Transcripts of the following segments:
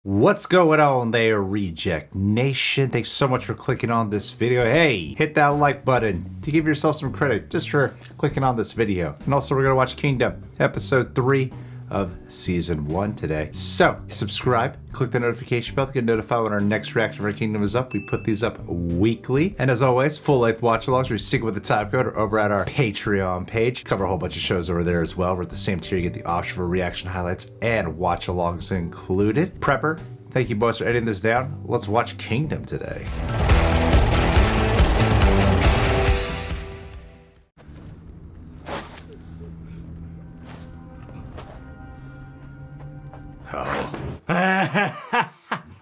What's going on there, Reject Nation? Thanks so much for clicking on this video. Hey, hit that like button to give yourself some credit just for clicking on this video. And also, we're going to watch Kingdom, episode 3 of season 1 today. So, subscribe, click the notification bell to get notified when our next reaction for Kingdom is up. We put these up weekly. And as always, full-length watch-alongs, we stick with the time code or over at our Patreon page. Cover a whole bunch of shows over there as well. We're at the same tier. You get the option for reaction highlights and watch-alongs included. Prepper, thank you boys for editing this down. Let's watch Kingdom today.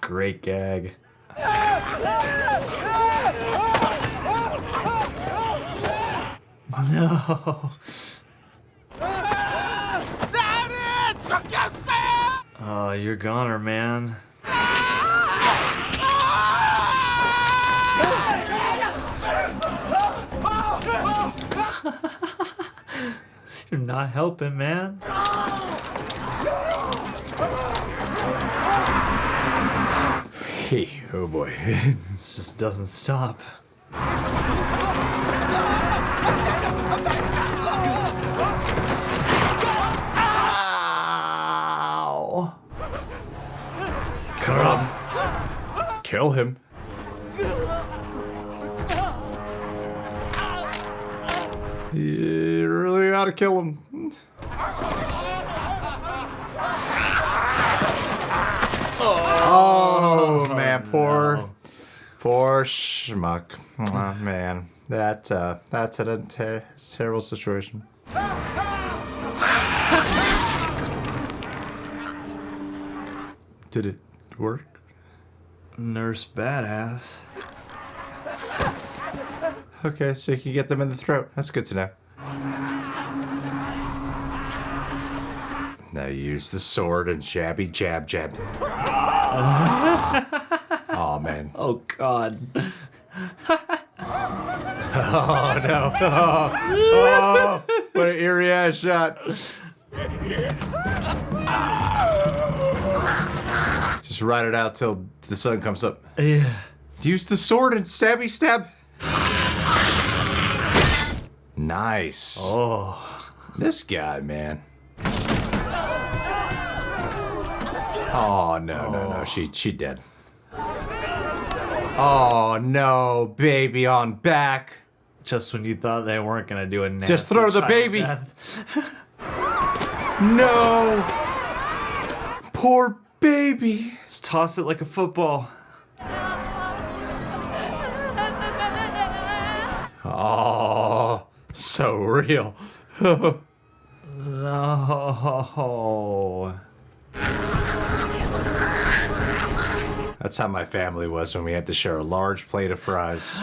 Great gag. No. Oh, you're goner, man. You're not helping, man. Hey, oh boy. This just doesn't stop. Ow! Come on. Kill him. You really ought to kill him. Oh man, poor schmuck. Oh, man, that's a terrible situation. Did it work? Nurse badass. Okay, so you can get them in the throat. That's good to know. Now use the sword and jabby jab. Oh man. Oh god. Oh no. Oh, what an eerie ass shot. Just ride it out till the sun comes up. Yeah. Use the sword and stabby stab. Nice. Oh. This guy, man. Oh no. She dead. Oh no, baby on back. Just when you thought they weren't gonna do a nasty Just throw the child baby. death. No. Poor baby. Just toss it like a football. Oh, so real. No. That's how my family was when we had to share a large plate of fries.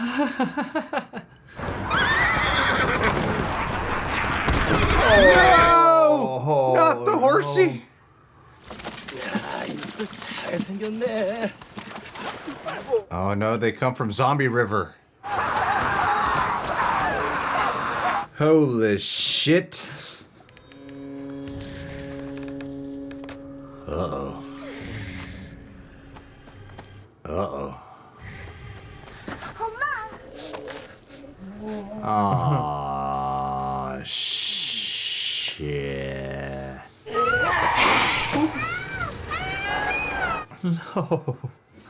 No! Not the horsey! Oh no, they come from Zombie River. Holy shit. Uh-oh. Uh-oh. Aw, shit. No.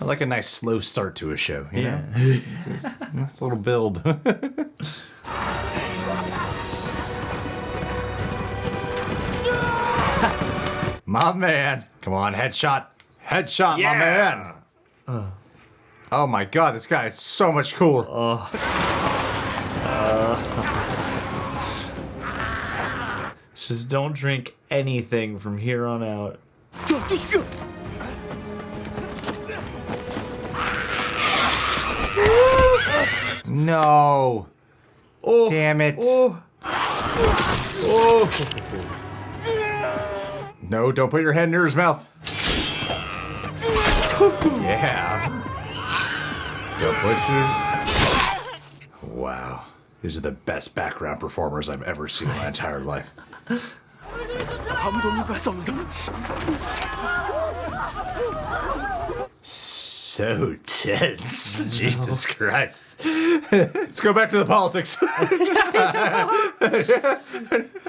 I like a nice slow start to a show, you know? Nice little build. My man. Come on, headshot. Headshot, Yeah. my man. Oh my god, this guy is so much cooler. Just don't drink anything from here on out. No. Oh, Damn it. Oh. Oh. No, don't put your head near his mouth. Yeah. Don't put your... Wow. These are the best background performers I've ever seen in my entire life. 아무도 못 봤습니다. so tense. Jesus Christ. Let's go back to the politics. I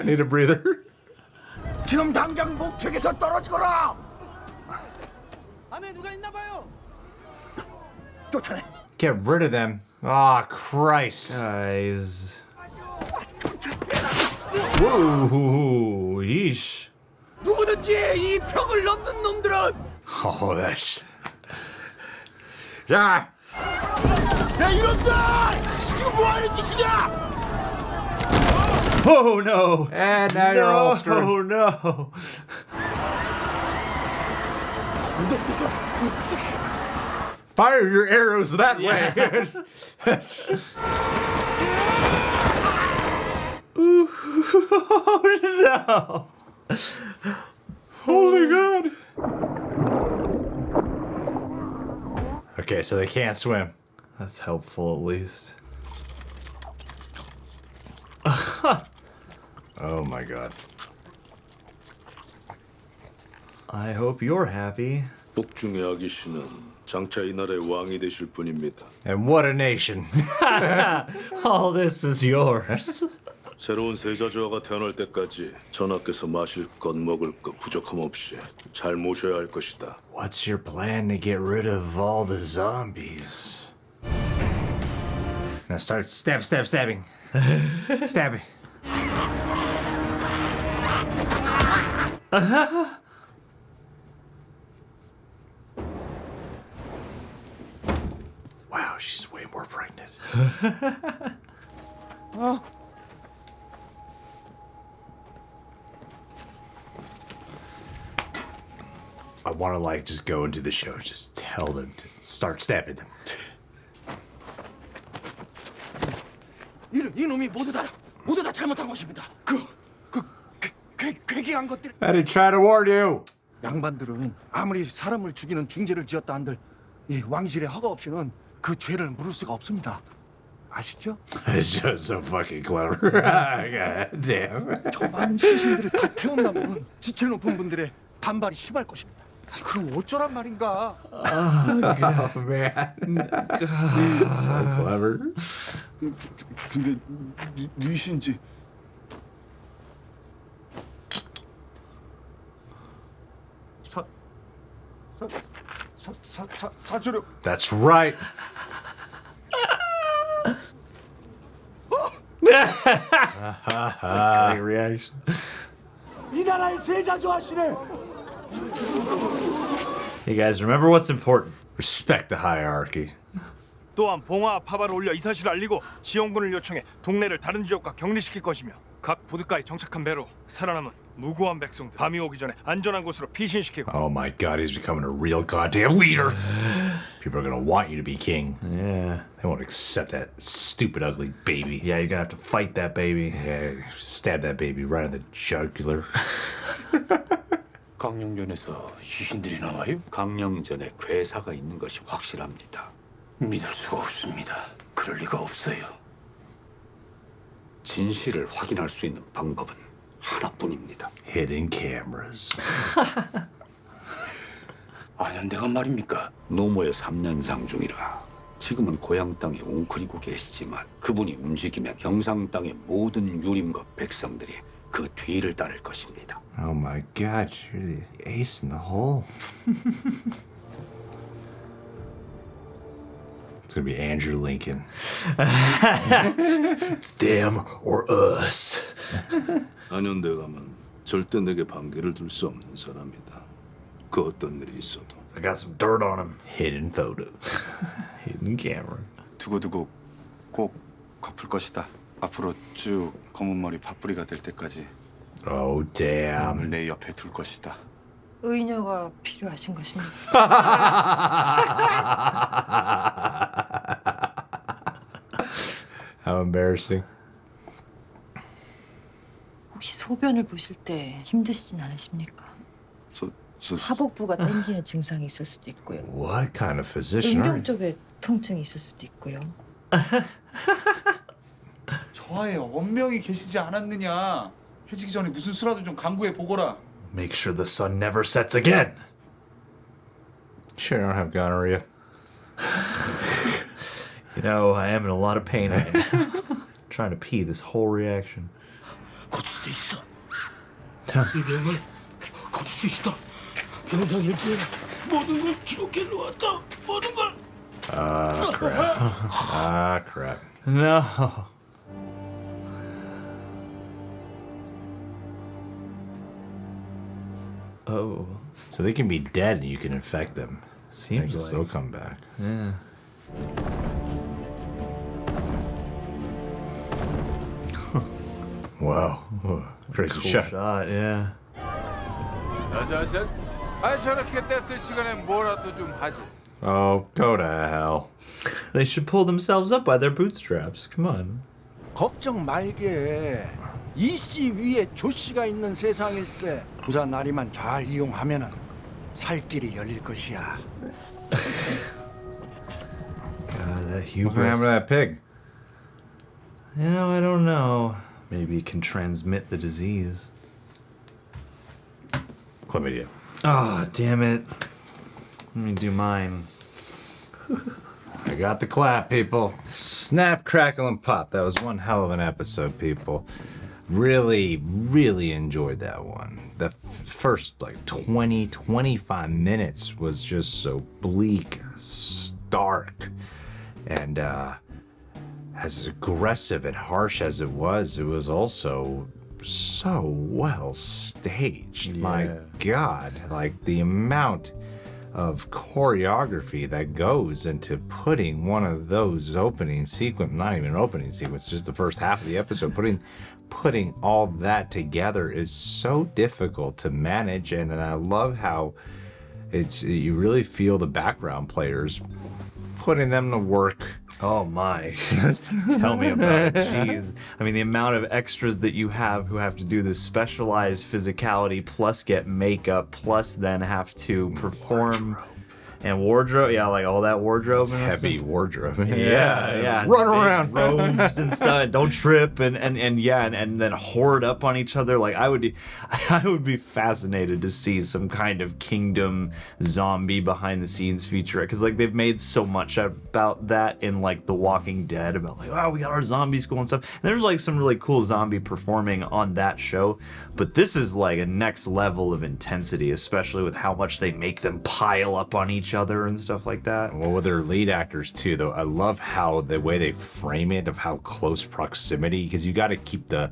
need a breather. 지금 당장 목책에서 떨어지거라. 안에 누가 있나 봐요. 쫓아내. Get rid of them. Ah, Christ. Guys. Whoa, yeesh. 누구든지 이 벽을 넘는 놈들은 Oh, that's. Yeah. 야 이놈들 지금 뭐 하는 짓이냐? Oh no. And now you're all screwed. Oh no. Fire your arrows that way. Oh no. Holy God. Okay, so they can't swim. That's helpful at least. Oh my God. I hope you're happy. 북중의 아기씨는 장차 이 나라의 왕이 되실 분입니다. And what a nation. All this is yours. 새로운 세자조화가 태어날 때까지 전하께서 마실 것 먹을 것 부족함 없이 잘 모셔야 할 것이다. What's your plan to get rid of all the zombies? Now start stabbing. Stabbing. Wow, she's way more pregnant. I want to like just go into the show, just tell them to start stabbing them. 이놈이 모두 다 잘못한 것입니다. 괴기한 것들. I didn't try to warn you. 양반들은 아무리 사람을 죽이는 중죄를 지었다 한들 이 왕실의 허가 없이는 그 죄를 물을 수가 없습니다. 아시죠? It's just so fucking clever. God damn. 저 많은 시신들을 다 태운다면 지체 높은 분들의 반발이 심할 것입니다. 그럼 어쩌란 말인가? Oh man. So clever. 근데 뉘신지 사주려. That's right. Great reaction. 이 나라의 세자조하시네. Hey guys, remember what's important. Respect the hierarchy. 또한 봉화 파바를 올려 이 사실을 알리고 지원군을 요청해 동네를 다른 지역과 격리시킬 것이며 각 부두가에 정착한 배로 살아남은 무고한 백성들 밤이 오기 전에 안전한 곳으로 피신시키고. Oh my God, he's becoming a real goddamn leader. People are gonna want you to be king. Yeah. They won't accept that stupid, ugly baby. Yeah, you're gonna have to fight that baby. Yeah, stab that baby right in the jugular. 강령전에서 시신들이 나와요? 강령전에 괴사가 있는 것이 확실합니다. 믿을 수가 없습니다. 그럴 리가 없어요. 진실을 확인할 수 있는 방법은 하나뿐입니다. Hidden cameras. 안현대가 말입니까? 노모의 3년상 중이라 지금은 고향 땅에 웅크리고 계시지만 그분이 움직이면 경상 땅의 모든 유림과 백성들이 그 뒤를 따를 것입니다. Oh my God, you're the ace in the hole. It's gonna be Andrew Lincoln. It's them or us. 안현대감은 절대 내게 반기를 둘 수 없는 사람이다. 그 어떤 일이 있어도. I got some dirt on him. Hidden photos. Hidden camera. 두고두고 꼭 갚을 것이다. 앞으로 쭉 검은 머리 팥뿌리가 될 때까지 Oh damn. 오늘 내 옆에 둘 것이다. 의녀가 필요하신 것입니까? How embarrassing. 혹시 소변을 보실 때 힘드시진 않으십니까? 저 하복부가 땡기는 증상이 있을 수도 있고요. What kind of physician are 음경 you? 쪽에 통증이 있을 수도 있고요. 저하에 원명이 계시지 않았느냐? 해지기 전에 무슨 수라도 좀 강구해 보거라. Make sure the sun never sets again. Sure, I don't have gonorrhea. You know, I am in a lot of pain right now. Trying to pee this whole reaction. 고칠 수 있어. 이 명을 고칠 수 있다. 영상 일지에 모든 걸 기록해 놓았다. 모든 걸. Crap. No. Oh, So they can be dead and you can infect them. I seems guess like. they'll come back. Yeah. Whoa. Crazy Cool shot. shot. Yeah. 저렇게 뗐을 시간에 뭐라도 좀 하지. Oh, go to hell. They should pull themselves up by their bootstraps. Come on. 걱정 말게. 이씨 위에 조씨가 있는 세상일세. 부산 나리만 잘 이용하면은 살 길이 열릴 것이야. God, that What's gonna happen to hubris. that pig? You know, I don't know. Maybe it can transmit the disease. Chlamydia. Oh, damn it. Let me do mine. I got the clap, people. Snap, crackle, and pop. That was one hell of an episode, people. Really, really enjoyed that one. The first, like, 20, 25 minutes was just so bleak, stark, and as aggressive and harsh as it was also so well staged. My Yeah. God, like, the amount of choreography that goes into putting one of those opening sequence, not even an opening sequence, just the first half of the episode, putting all that together is so difficult to manage. And I love how you really feel the background players putting them to work. Oh my. Tell me about it. Jeez. I mean, the amount of extras that you have who have to do this specialized physicality plus get makeup plus then have to perform and wardrobe. Yeah, like all that wardrobe and Heavy wardrobe. yeah. Run it's big around. robes and stuff. Don't trip and then horde up on each other. Like I would be fascinated to see some kind of kingdom zombie behind the scenes feature because like they've made so much about that in like The Walking Dead about like oh we got our zombie school and stuff. And there's like some really cool zombie performing on that show, but this is like a next level of intensity, especially with how much they make them pile up on each other and stuff like that. Well, with their lead actors too, though, I love how the way they frame it of how close proximity, because you got to keep the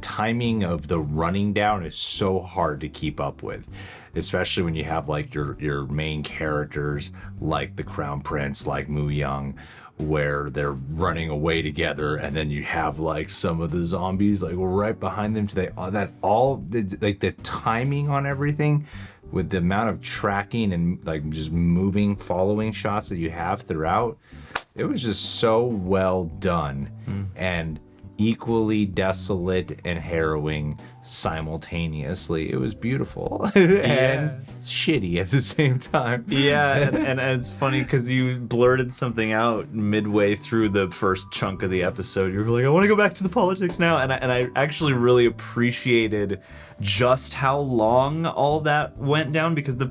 timing of the running down is so hard to keep up with, especially when you have like your main characters like the Crown Prince, like Mu Young, where they're running away together, and then you have like some of the zombies like right behind them. So the timing on everything, with the amount of tracking and like just moving, following shots that you have throughout, it was just so well done and equally desolate and harrowing simultaneously. It was beautiful and shitty at the same time. Yeah, and it's funny because you blurted something out midway through the first chunk of the episode. You were like, I want to go back to the politics now. And I actually really appreciated just how long all that went down, because the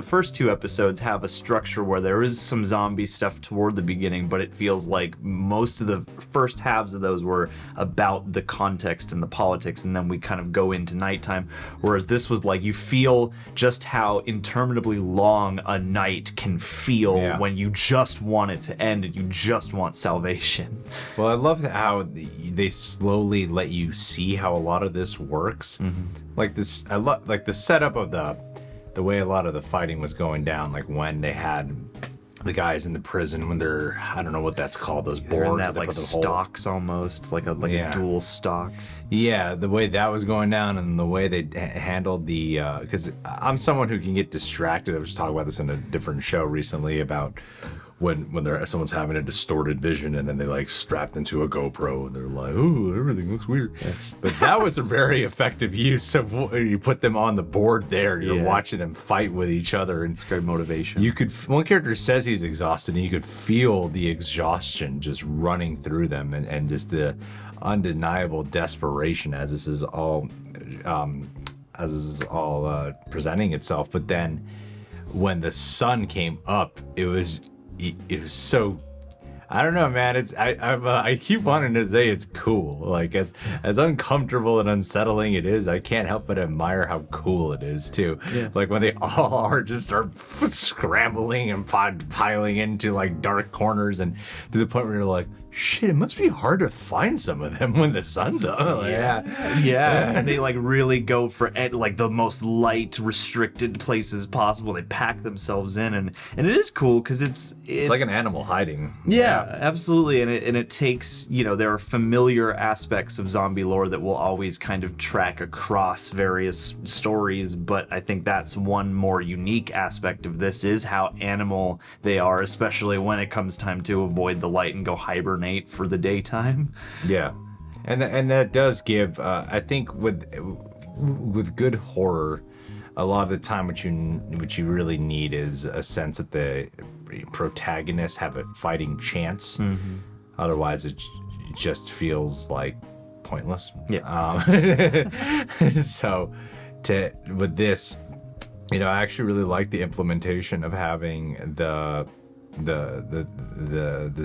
first two episodes have a structure where there is some zombie stuff toward the beginning, but it feels like most of the first halves of those were about the context and the politics, and then we kind of go into nighttime, whereas this was like you feel just how interminably long a night can feel when you just want it to end and you just want salvation. Well, I love how they slowly let you see how a lot of this works. Like this, I love like the setup of the way a lot of the fighting was going down. Like when they had the guys in the prison, when they're, I don't know what that's called, those They're in boards that they like put the whole- stocks almost, like a dual stocks. Yeah, the way that was going down and the way they handled the, because I'm someone who can get distracted. I was talking about this in a different show recently about when someone's having a distorted vision and then they like strapped into a GoPro and they're like, ooh, everything looks weird. But that was a very effective use of you put them on the board there. You're watching them fight with each other, and It's great motivation. one character says he's exhausted, and you could feel the exhaustion just running through them, and just the undeniable desperation as this is all presenting itself. But then when the sun came up, it was it was so. I don't know, man. I keep wanting to say it's cool. Like as uncomfortable and unsettling it is, I can't help but admire how cool it is too. Yeah. Like when they all are just start scrambling and piling into like dark corners, and to the point where you're like, shit, it must be hard to find some of them when the sun's up. Like, Yeah, and they like really go for like the most light, restricted places possible. They pack themselves in, and it is cool because it's like an animal hiding. Yeah, absolutely, and it takes, you know, there are familiar aspects of zombie lore that will always kind of track across various stories, but I think that's one more unique aspect of this is how animal they are, especially when it comes time to avoid the light and go hibernate for the daytime. Yeah, and that does give. I think with good horror, a lot of the time what you really need is a sense that the protagonists have a fighting chance. Mm-hmm. Otherwise, it just feels like pointless. Yeah. So, with this, you know, I actually really like the implementation of having the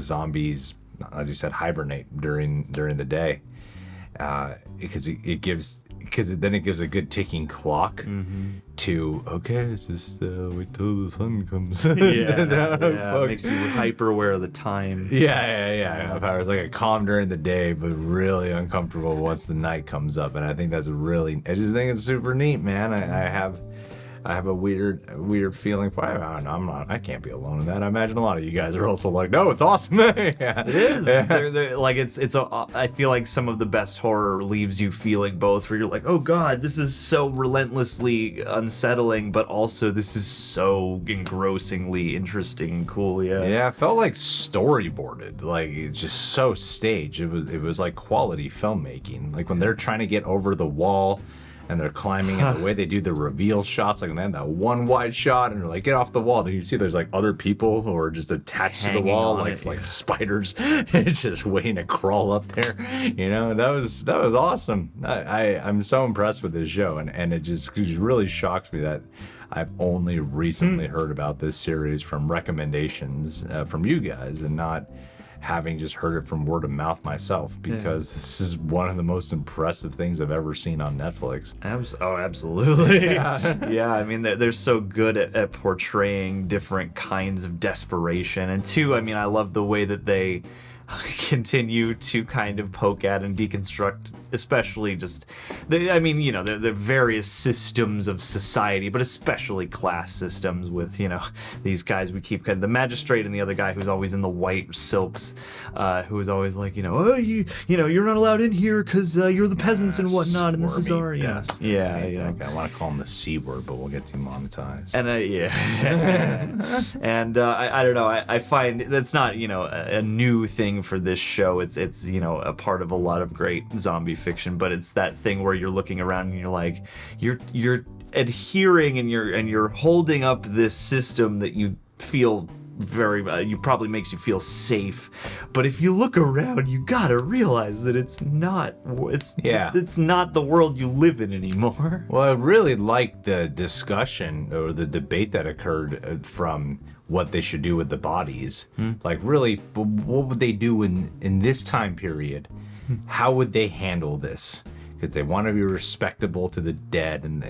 zombies, as you said, hibernate during the day, because it gives a good ticking clock to, okay, it's just wait till the sun comes. It makes you hyper aware of the time. Yeah. If I was like a calm during the day, but really uncomfortable once the night comes up, and I think that's I just think it's super neat, man. I have a weird feeling for it. I can't be alone in that. I imagine a lot of you guys are also like, no, it's awesome. Yeah. It is. They're like I feel like some of the best horror leaves you feeling both, where you're like, oh god, this is so relentlessly unsettling, but also this is so engrossingly interesting and cool. Yeah, it felt like storyboarded. Like it's just so staged. It was like quality filmmaking. Like when they're trying to get over the wall and they're climbing, and the way they do the reveal shots, like when they have that one wide shot and they're like, get off the wall, then you see there's like other people who are just attached to the wall like spiders. It's just waiting to crawl up there. You know, that was awesome. I'm so impressed with this show, and it just really shocks me that I've only recently heard about this series from recommendations from you guys, and not having just heard it from word of mouth myself, because this is one of the most impressive things I've ever seen on Netflix. Oh, absolutely. Yeah, I mean, they're so good at portraying different kinds of desperation. And two, I mean, I love the way that they continue to kind of poke at and deconstruct, especially just the various systems of society, but especially class systems with, you know, these guys we keep kind of the magistrate and the other guy who's always in the white silks, who is always like, you're not allowed in here because you're the peasants and whatnot, and this is our I want to call him the C word, but we'll get demonetized. And and I don't know, I find that's not, a new thing for this show. It's a part of a lot of great zombie fiction, but it's that thing where you're looking around and you're like, you're adhering and you're holding up this system that you feel you probably makes you feel safe, but if you look around, you gotta realize that it's not the world you live in anymore. Well, I really liked the discussion or the debate that occurred from what they should do with the bodies. Like, really, what would they do in this time period? How would they handle this? Because they want to be respectable to the dead, and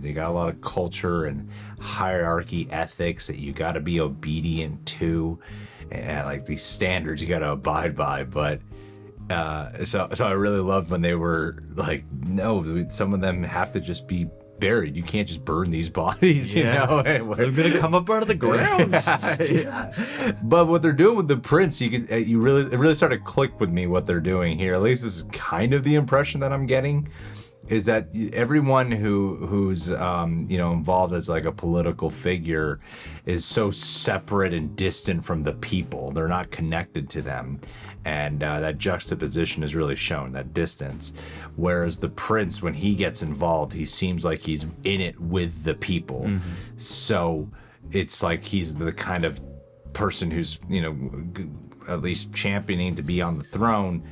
they got a lot of culture and hierarchy ethics that you got to be obedient to, and like these standards you got to abide by. But so I really loved when they were like, no, some of them have to just be buried. You can't just burn these bodies, you know. They're gonna come up out of the ground. But what they're doing with the prince, it really started to click with me what they're doing here. At least this is kind of the impression that I'm getting, is that everyone who's involved as like a political figure is so separate and distant from the people. They're not connected to them, and that juxtaposition is really shown, that distance. Whereas the prince, when he gets involved, he seems like he's in it with the people. So it's like he's the kind of person who's at least championing to be on the throne,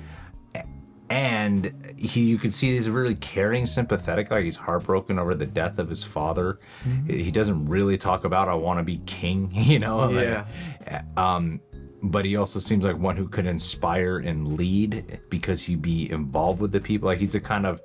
And you can see he's really caring, sympathetic, like he's heartbroken over the death of his father. He doesn't really talk about, I want to be king, you know? Yeah. But he also seems like one who could inspire and lead because he'd be involved with the people. Like he's a kind of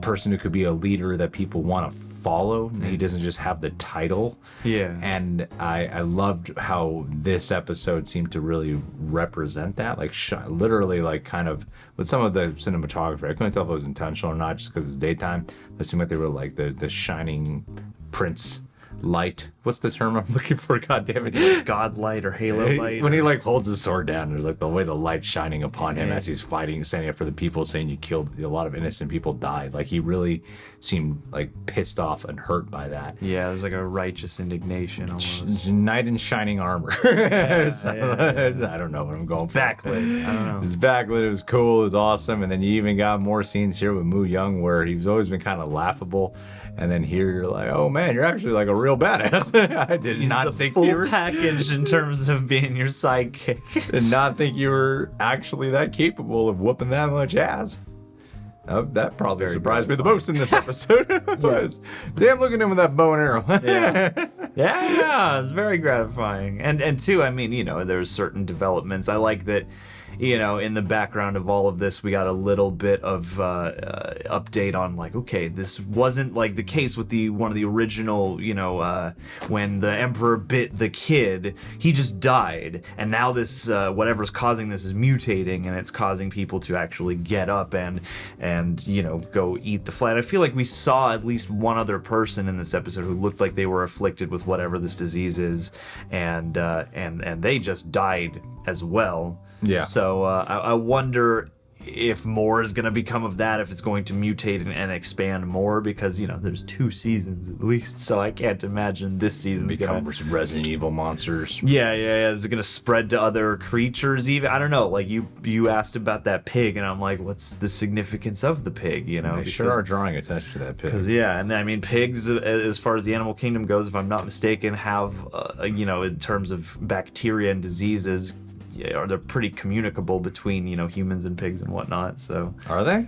person who could be a leader that people want to follow. He doesn't just have the title. Yeah. And I loved how this episode seemed to really represent that. Like literally like kind of with some of the cinematography. I couldn't tell if it was intentional or not just because it's daytime. It seemed like they were like the shining prince light. What's the term I'm looking for? God damn it. God light or halo light. When he like holds his sword down, there's like the way the light's shining upon him as he's fighting, standing up for the people, saying you killed a lot of innocent people died. Like he really seemed like pissed off and hurt by that. Yeah, there's like a righteous indignation almost. Knight in shining armor. I don't know what I'm going for. Backlit. I don't know. It was backlit. It was cool. It was awesome. And then you even got more scenes here with Moo Young where he's always been kind of laughable. And then here you're like, oh man, you're actually like a real badass. I did He's not the think full you were package in terms of being your sidekick. did not think you were actually that capable of whooping that much ass. That probably surprised me the most in this episode. Was damn, look at him with that bow and arrow. Yeah, it's very gratifying. And two, I mean, you know, there's certain developments. I like that, you know, in the background of all of this, we got a little bit of update on like, okay, this wasn't like the case with one of the original, you know, when the emperor bit the kid, he just died, and now this whatever's causing this is mutating, and it's causing people to actually get up and you know go eat the flesh. I feel like we saw at least one other person in this episode who looked like they were afflicted with whatever this disease is, and they just died as well. Yeah. So I wonder if more is going to become of that, if it's going to mutate and expand more, because, you know, there's 2 seasons at least, so I can't imagine this season Become Resident Evil monsters. Yeah. Is it going to spread to other creatures even? I don't know. Like, you asked about that pig, and I'm like, what's the significance of the pig, you know? They sure are drawing attention to that pig. Because, yeah, and I mean, pigs, as far as the animal kingdom goes, if I'm not mistaken, have, you know, in terms of bacteria and diseases, or they're pretty communicable between, you know, humans and pigs and whatnot. So are they?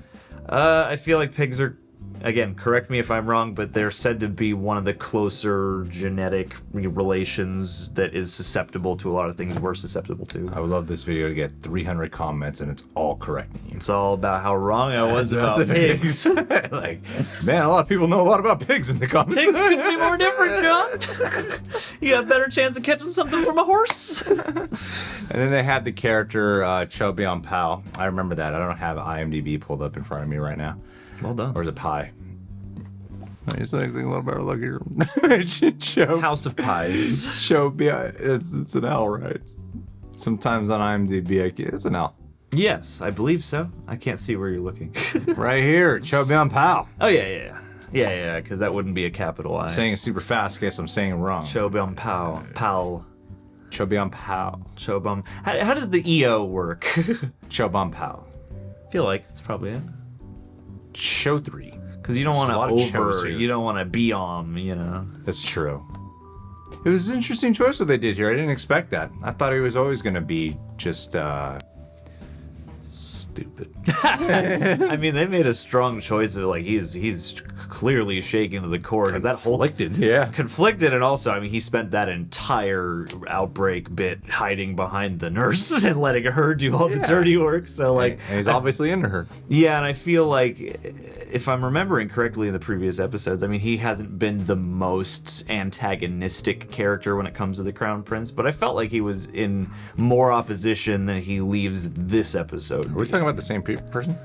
I feel like pigs are, again, correct me if I'm wrong, but they're said to be one of the closer genetic relations that is susceptible to a lot of things we're susceptible to. I would love this video to get 300 comments and it's all correcting you. It's all about how wrong I was about pigs. Like, man, a lot of people know a lot about pigs in the comments. Pigs could be more different, John. You got a better chance of catching something from a horse. And then they had the character Cho Hak-ju. I remember that. I don't have IMDb pulled up in front of me right now. Well done. Or is it Pie? It's like a little better look here. It's House of Pies. Cho it's an L, right? Sometimes on IMDb, it's an L. Yes, I believe so. I can't see where you're looking. Right here, Cho Hak-ju. Oh, yeah, because that wouldn't be a capital I. I'm saying it super fast in case I'm saying it wrong. Cho Hak-ju. Pal. Cho Hak-ju. Cho Bum. How does the EO work? Cho Hak-ju. I feel like that's probably it. Cho 3. Because you don't want to you don't want to be on, you know. That's true. It was an interesting choice what they did here. I didn't expect that. I thought he was always going to be just stupid. I mean, they made a strong choice of like he's clearly shaken to the core because that whole conflicted, and also I mean he spent that entire outbreak bit hiding behind the nurse and letting her do all the dirty work. So like, and he's obviously into her. Yeah, and I feel like if I'm remembering correctly in the previous episodes, I mean he hasn't been the most antagonistic character when it comes to the Crown Prince, but I felt like he was in more opposition than he leaves this episode. Are we talking about the same person?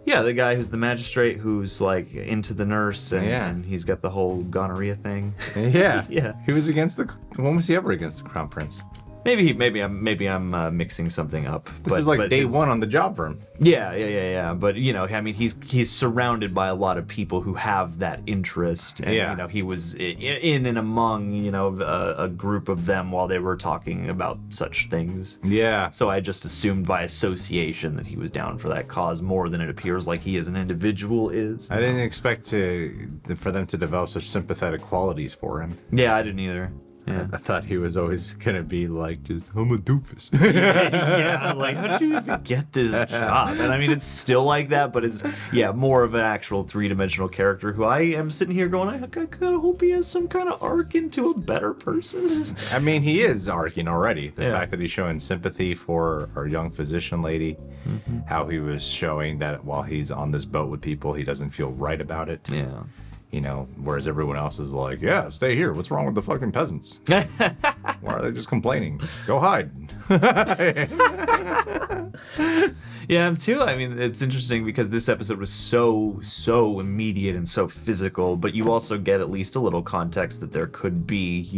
Yeah, the guy who's the magistrate who's like into the nurse and he's got the whole gonorrhea thing. Yeah. Yeah. He was against when was he ever against the Crown Prince? Maybe I'm mixing something up. This is like day one on the job for him. Yeah. But you know, I mean, he's surrounded by a lot of people who have that interest, and you know, he was in and among a group of them while they were talking about such things. Yeah. So I just assumed by association that he was down for that cause more than it appears like he as an individual is. I didn't expect for them to develop such sympathetic qualities for him. Yeah, I didn't either. Yeah. I thought he was always gonna be like, just I'm a doofus. Yeah, like how did you even get this job? And I mean, it's still like that, but it's more of an actual three-dimensional character who I am sitting here going, I kind of hope he has some kind of arc into a better person. I mean, he is arcing already. The Yeah. fact that he's showing sympathy for our young physician lady, how he was showing that while he's on this boat with people, he doesn't feel right about it. Yeah. You know, whereas everyone else is like, yeah, stay here. What's wrong with the fucking peasants? Why are they just complaining? Go hide. Yeah, too. I mean, it's interesting because this episode was so immediate and so physical, but you also get at least a little context that there could be,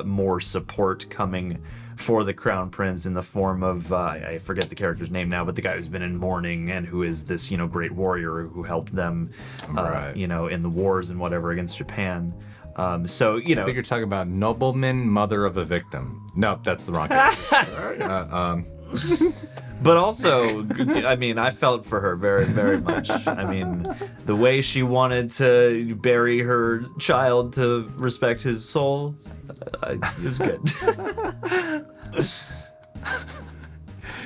more support coming for the Crown Prince in the form of, I forget the character's name now, but the guy who's been in mourning and who is this, great warrior who helped them, Right. in the wars and whatever against Japan. I think you're talking about nobleman, mother of a victim. Nope, that's the wrong character. But also, I mean, I felt for her very, very much. I mean, the way she wanted to bury her child to respect his soul, it was good.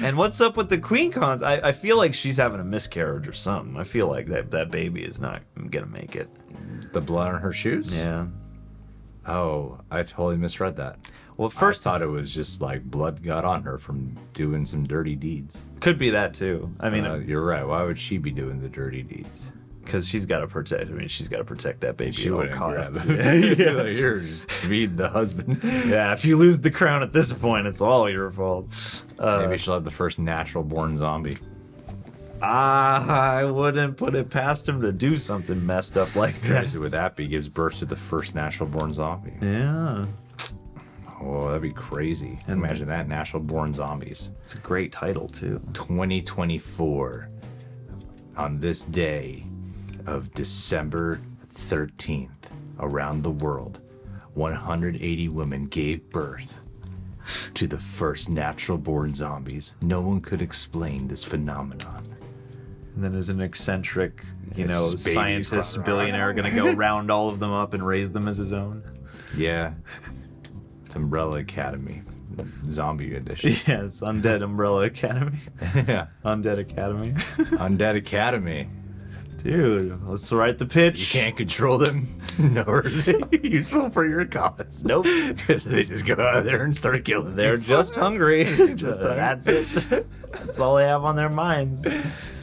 And what's up with the Queen Cons? I feel like she's having a miscarriage or something. I feel like that baby is not gonna make it. The blood on her shoes? Yeah. Oh, I totally misread that. Well, first I thought it was just like blood got on her from doing some dirty deeds. could be that too. I mean, You're right. Why would she be doing the dirty deeds? because she's got to protect. I mean, she's got to protect that baby She at all wouldn't grab costs. him. Like, here, just feed the husband. Yeah, if you lose the crown at this point, it's all your fault. Maybe she'll have the first natural-born zombie. I wouldn't put it past him to do something messed up like that. Crazy would that be? Gives birth to the first natural-born zombie. Yeah, Oh, that'd be crazy. Imagine that, natural-born zombies. it's a great title too. 2024, on this day of December 13th, around the world, 180 women gave birth to the first natural-born zombies. No one could explain this phenomenon. And then, as an eccentric, It's just babies scientist, crying. billionaire, gonna go round all of them up and raise them as his own. Yeah, it's Umbrella Academy, zombie edition. Yes, Undead Umbrella Academy. Yeah, Undead Academy. Undead Academy. Dude, let's write the pitch. You can't control them, nor are they useful for your cause. Nope. Because they just go out there and start killing They're people. just hungry. Just hungry. That's it. That's all they have on their minds.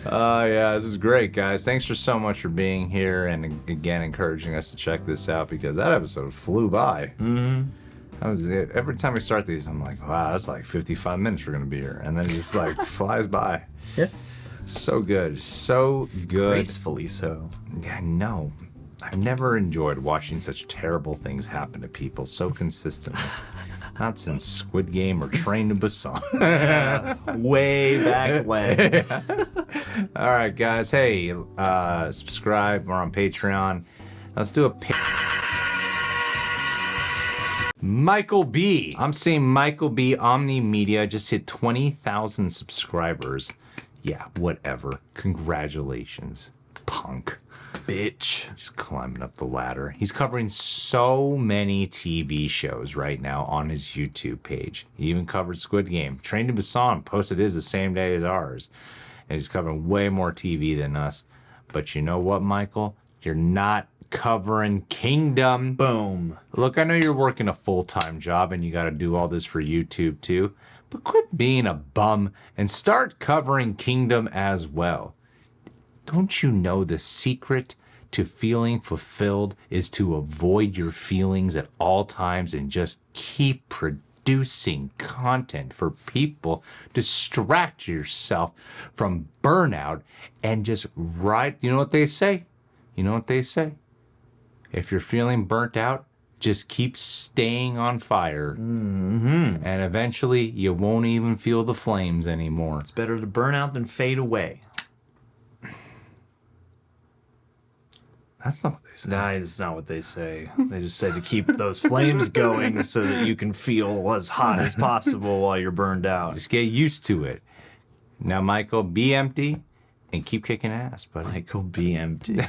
Yeah, this is great, guys. Thanks for so much for being here and again encouraging us to check this out because that episode flew by. Mm-hmm. Every time we start these, I'm like, wow, that's like 55 minutes we're gonna be here, and then it just like flies by. Yeah. So good, so good. Gracefully so. Yeah, no, I've never enjoyed watching such terrible things happen to people so consistently. Not since Squid Game or Train to Busan. Way back when. All right, guys. Hey, subscribe. We're on Patreon. Let's do a. Michael B. I'm seeing Michael B. Omni Media just hit 20,000 subscribers. Yeah, whatever. Congratulations, punk. Bitch. Just climbing up the ladder. He's covering so many TV shows right now on his YouTube page. He even covered Squid Game. Train to Busan posted his the same day as ours. And he's covering way more TV than us. But you know what, Michael? You're not covering Kingdom. Boom. Look, I know you're working a full-time job and you got to do all this for YouTube too. But quit being a bum and start covering Kingdom as well. Don't you know the secret to feeling fulfilled is to avoid your feelings at all times and just keep producing content for people? Distract yourself from burnout and just write. You know what they say? You know what they say? If you're feeling burnt out, just keep staying on fire. Mm-hmm. And eventually you won't even feel the flames anymore. It's better to burn out than fade away. That's not what they say. Nah, it's not what they say. They just say to keep those flames going so that you can feel as hot as possible while you're burned out. Just get used to it. Now, Michael, be empty and keep kicking ass, buddy. Michael, be empty.